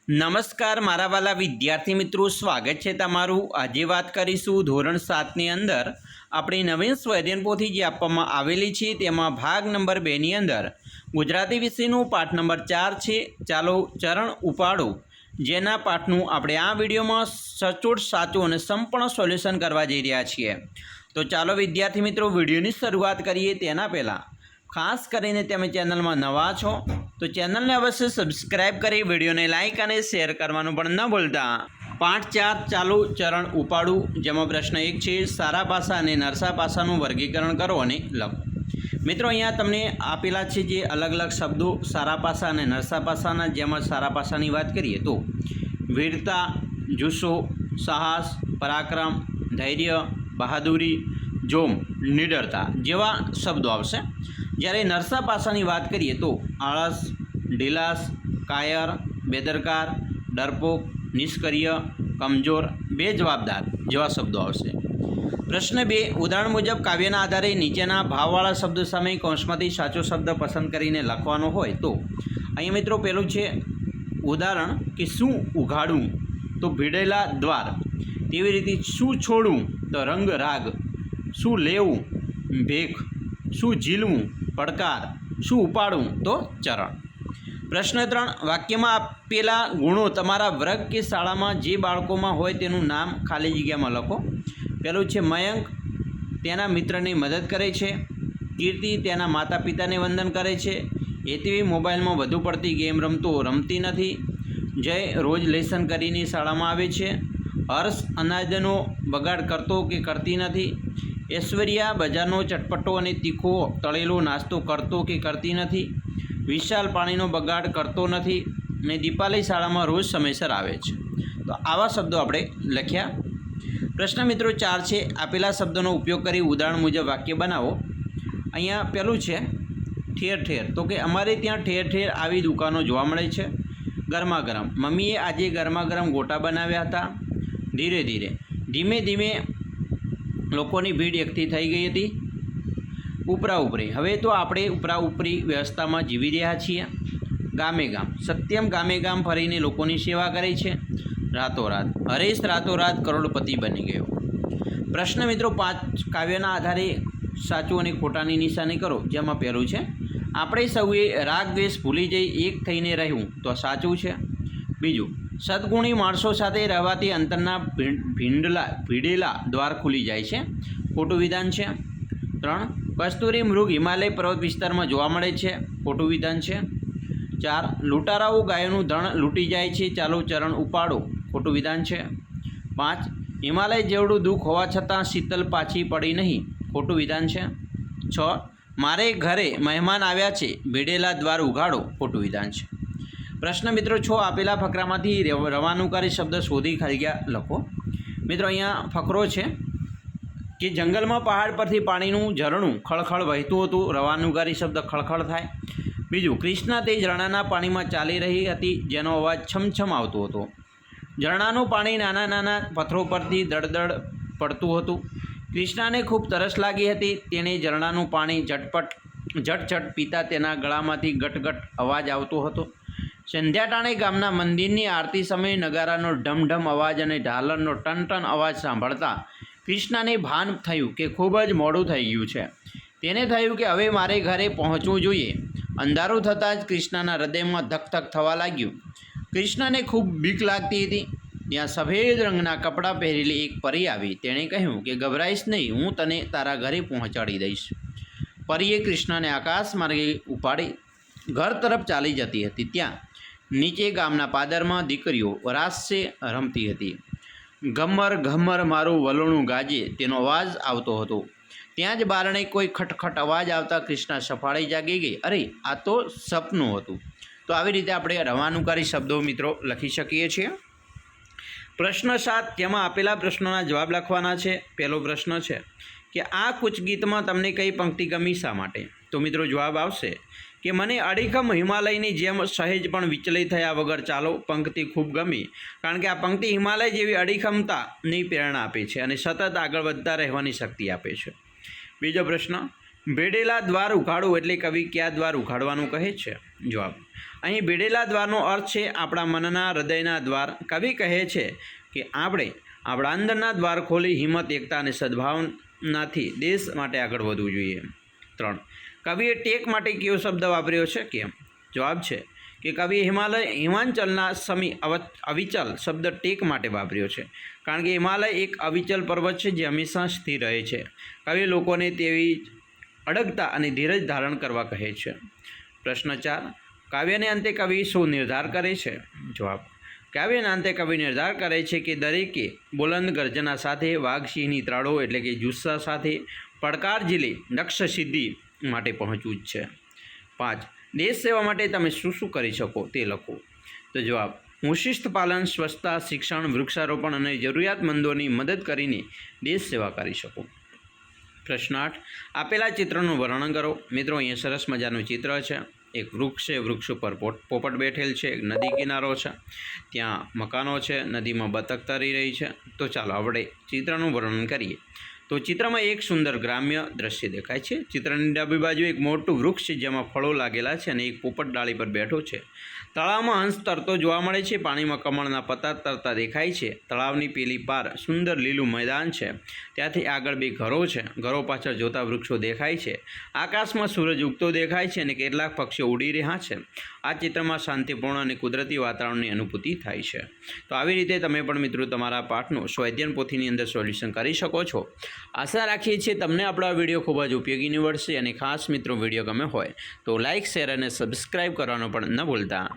નમસ્કાર મારા વાલા વિદ્યાર્થી મિત્રો, સ્વાગત છે તમારું। આજે વાત કરીશું ધોરણ 7ની અંદર આપણી નવીન સ્વાધ્યાયન પોથી જે આપવામાં આવેલી છે તેમાં ભાગ નંબર 2ની અંદર ગુજરાતી વિષયનું પાઠ નંબર 4 છે। ચાલો ચરણ ઉપાડો, જેના પાઠનું આપણે આ વિડીયોમાં સચોટ સાચું અને સંપૂર્ણ સોલ્યુશન કરવા જઈ રહ્યા છીએ। તો ચાલો વિદ્યાર્થી મિત્રો વિડીયોની શરૂઆત કરીએ। તેના પહેલાં ખાસ કરીને તમે ચેનલમાં નવા છો તો ચેનલને અવશ્ય સબસ્ક્રાઇબ કરી વિડીયોને લાઇક અને શેર કરવાનું પણ ન ભૂલતા। પાઠ 4 ચાલો ચરણ ઉપાડું, જેમાં પ્રશ્ન 1 છે સારા પાસા અને નરસા પાસાનું વર્ગીકરણ કરો અને લખો। મિત્રો અહીંયા તમને આપેલા છે જે અલગ અલગ શબ્દો સારા પાસા અને નરસા પાસાના। જેમાં સારા પાસાની વાત કરીએ તો વીરતા, જુસ્સો, સાહસ, પરાક્રમ, ધૈર્ય, બહાદુરી, જોમ, નિડરતા જેવા શબ્દો આવશે। જ્યારે નરસા પાસાની વાત કરીએ તો આળસ, ઢીલાસ, કાયર, બેદરકાર, ડરપોક, નિષ્ક્રિય, કમજોર, બેજવાબદાર જેવા શબ્દો આવશે। પ્રશ્ન 2 ઉદાહરણ મુજબ કાવ્યના આધારે નીચેના ભાવવાળા શબ્દો સામે કૌંસમાંથી સાચો શબ્દ પસંદ કરીને લખવાનો હોય તો અહીં મિત્રો પહેલું છે ઉદાહરણ કે શું ઉઘાડું તો ભીડેલા દ્વાર, તેવી રીતે શું છોડવું તો રંગ રાગ, શું લેવું ભેખ, શું ઝીલવું પડકાર, શું ઉપાડવું તો ચરણ। પ્રશ્ન 3 વાક્યમાં આપેલા ગુણો તમારા વર્ગ કે શાળામાં જે બાળકોમાં હોય તેનું નામ ખાલી જગ્યામાં લખો। પહેલું છે મયંક તેના મિત્રની મદદ કરે છે, કીર્તિ તેના માતા પિતાને વંદન કરે છે, હેતવી મોબાઈલમાં વધુ પડતી ગેમ રમતી નથી, જય રોજ લેસન કરીને શાળામાં આવે છે, હર્ષ અનાજનો બગાડ કરતો કે કરતી નથી, ઐશ્વર્યા બજારનો ચટપટો અને તીખો તળેલો નાસ્તો કરતો કે કરતી નથી, વિશાલ પાણીનો બગાડ કરતો નથી અને દીપાલી શાળામાં રોજ સમયસર આવે છે। તો આવા શબ્દો આપણે લખ્યા। પ્રશ્ન મિત્રો 4 છે આપેલા શબ્દોનો ઉપયોગ કરી ઉદાહરણ મુજબ વાક્ય બનાવો। અહીંયા પહેલું છે ઠેર ઠેર, તો કે અમારે ત્યાં ઠેર ઠેર આવી દુકાનો જોવા મળે છે। ગરમા ગરમ, મમ્મીએ આજે ગરમા ગરમ ગોટા બનાવ્યા હતા। ધીરે ધીરે, ધીમે ધીમે લોકોની ભીડ એકઠી થઈ ગઈ હતી। ઉપરા ઉપરી, હવે તો આપણે ઉપરા ઉપરી વ્યવસ્થામાં જીવી રહ્યા છીએ। ગામે ગામ, સત્યમ ગામે ગામ ફરીને લોકોની સેવા કરે છે। રાતોરાત, હરેશ રાતોરાત કરોડપતિ બની ગયો। પ્રશ્ન મિત્રો 5 કાવ્યના આધારે સાચું અને ખોટાની નિશાની કરો। જેમાં પહેલું છે આપણે સૌએ રાગ દ્વેષ ભૂલી જઈ એક થઈને રહ્યું તો સાચું છે। બીજું, સદગુણી માણસો સાથે રહેવાથી અંતરના ભીડેલા દ્વાર ખુલી જાય છે, ખોટું વિધાન છે। 3 કસ્તુરી મૃગ હિમાલય પર્વત વિસ્તારમાં જોવા મળે છે, ખોટું વિધાન છે। 4 લૂંટારાઓ ગાયોનું ધણ લૂંટી જાય છે, ચાલો ચરણ ઉપાડો, ખોટું વિધાન છે। 5 હિમાલય જેવડું દુઃખ હોવા છતાં શીતલ પાછી પડી નહીં, ખોટું વિધાન છે। 6 મારે ઘરે મહેમાન આવ્યા છે, ભીડેલા દ્વાર ઉઘાડો, ખોટું વિધાન છે। પ્રશ્ન મિત્રો 6 આપેલા ફકરામાંથી રવાનુકારી શબ્દ શોધી ખાલી લખો। મિત્રો અહીંયા ફકરો છે કે જંગલમાં પહાડ પરથી પાણીનું ઝરણું ખળખળ વહેતું હતું, રવાનુકારી શબ્દ ખળખળ થાય। બીજું, કૃષ્ણા તે ઝરણાના પાણીમાં ચાલી રહી હતી, જેનો અવાજ છમછમ આવતો હતો। ઝરણાનું પાણી નાના નાના પથ્થરો પરથી દળદળ પડતું હતું। કૃષ્ણાને ખૂબ તરસ લાગી હતી, તેણે ઝરણાનું પાણી ઝટઝટ પીતા તેના ગળામાંથી ગટગટ અવાજ આવતો હતો। સંધ્યાટાણે ગામના મંદિરની આરતી સમયે નગારાનો ઢમઢમ અવાજ અને ઢાલરનો ટનટન અવાજ સાંભળતા કૃષ્ણાને ભાન થયું કે ખૂબ જ મોડું થઈ ગયું છે। તેને થયું કે હવે મારે ઘરે પહોંચવું જોઈએ। અંધારું થતાં જ કૃષ્ણના હૃદયમાં ધક ધક થવા લાગ્યું। કૃષ્ણને ખૂબ બીક લાગતી હતી। ત્યાં સફેદ રંગના કપડાં પહેરેલી એક પરી આવી। તેણે કહ્યું કે ગભરાઈશ નહીં, હું તને તારા ઘરે પહોંચાડી દઈશ। પરીએ કૃષ્ણને આકાશ માર્ગે ઉપાડી ઘર તરફ ચાલી જતી હતી। ત્યાં નીચે ગામના પાદરમાં દીકરીઓ રાસે રમતી હતી। ઘમર ઘમર મારું વલોણું ગાજે, તેનો અવાજ આવતો હતો। ત્યાં જ બારણે કોઈ ખટખટ અવાજ આવતા કૃષ્ણા સફાળી જાગી ગઈ। અરે, આ તો સપનું હતું। તો આવી રીતે આપણે રવાનુકારી શબ્દો મિત્રો લખી શકીએ છીએ। પ્રશ્ન 7 તેમાં આપેલા પ્રશ્નોના જવાબ લખવાના છે। પહેલો પ્રશ્ન છે કે આ કૂચ ગીતમાં તમને કઈ પંક્તિ ગમી, શા માટે? તો મિત્રો જવાબ આવશે કે મને અડીખમ હિમાલયની જેમ સહેજ પણ વિચલિત થયા વગર ચાલો પંક્તિ ખૂબ ગમી, કારણ કે આ પંક્તિ હિમાલય જેવી અડીખમતાની પ્રેરણા આપે છે અને સતત આગળ વધતા રહેવાની શક્તિ આપે છે। બીજો પ્રશ્ન ભેડેલા દ્વાર ઉઘાડો એટલે કવિ કયા દ્વાર ઉઘાડવાનું કહે છે? જવાબ અહીં ભીડેલા દ્વારનો અર્થ છે આપણા મનના હૃદયના દ્વાર. કવિ કહે છે કે આપણે આપણા અંદરના દ્વાર ખોલી હિંમત, એકતા અને સદ્ભાવનાથી દેશ માટે આગળ વધવું જોઈએ. 3. કવિએ ટેક માટે કયો શબ્દ વાપર્યો છે? કેમ? જવાબ છે કે કવિએ હિમાંચલના સમી અવિચલ શબ્દ ટેક માટે વાપર્યો છે, કારણ કે હિમાલય એક અવિચલ પર્વત છે જે હંમેશા સ્થિર રહે છે. કવિએ લોકોને તેવી અડગતા અને ધીરજ ધારણ કરવા કહે છે. પ્રશ્ન 4. કાવ્યને અંતે કવિ શું નિર્ધાર કરે છે? જવાબ: કાવ્યના અંતે કવિ નિર્ધાર કરે છે કે દરેકે બુલંદ ગર્જના સાથે, વાઘસિંહની ત્રાળો એટલે કે જુસ્સા સાથે પડકાર ઝીલી લક્ષ્ય સિદ્ધિ માટે પહોંચવું જ છે. 5. દેશ સેવા માટે તમે શું શું કરી શકો તે લખો. તો જવાબ: હું શિસ્ત પાલન, સ્વચ્છતા, શિક્ષણ, વૃક્ષારોપણ અને જરૂરિયાતમંદોની મદદ કરીને દેશ સેવા કરી શકું. પ્રશ્ન 8. આપેલા ચિત્રનું વર્ણન કરો. મિત્રો, અહીંયા સરસ મજાનું ચિત્ર છે. એક વૃક્ષ છે, વૃક્ષ ઉપર પોપટ બેઠેલ છે, એક નદી કિનારો છે, ત્યાં મકાનો છે, નદીમાં બતક તરી રહી છે. તો ચાલો આપણે ચિત્રનું વર્ણન કરીએ. તો ચિત્રમાં એક સુંદર ગ્રામ્ય દ્રશ્ય દેખાય છે. ચિત્રની ડાબી બાજુ એક મોટું વૃક્ષ છે જેમાં ફળો લાગેલા છે અને એક પોપટ ડાળી પર બેઠો છે. તળાવમાં હંસ તરતો જોવા મળે છે. પાણીમાં કમળના પત્તા તરતા દેખાય છે. તળાવની પેલી પાર સુંદર લીલું મેદાન છે. ત્યાંથી આગળ 2 ઘરો છે. ઘરો પાછળ જોતા વૃક્ષો દેખાય છે. આકાશમાં સૂરજ ઉગતો દેખાય છે અને કેટલાક પક્ષીઓ ઉડી રહ્યા છે. આ ચિત્રમાં શાંતિપૂર્ણ અને કુદરતી વાતાવરણની અનુભૂતિ થાય છે. તો આવી રીતે તમે પણ મિત્રો તમારા પાઠનું સ્વાધ્યાયન પોથીની અંદર સોલ્યુશન કરી શકો છો. આશા રાખીએ છીએ તમને આપણો આ વિડીયો ખૂબ જ ઉપયોગી નીવડશે અને ખાસ મિત્રો વિડીયો ગમે હોય તો લાઇક, શેર અને સબસ્ક્રાઈબ કરવાનું પણ ન ભૂલતા.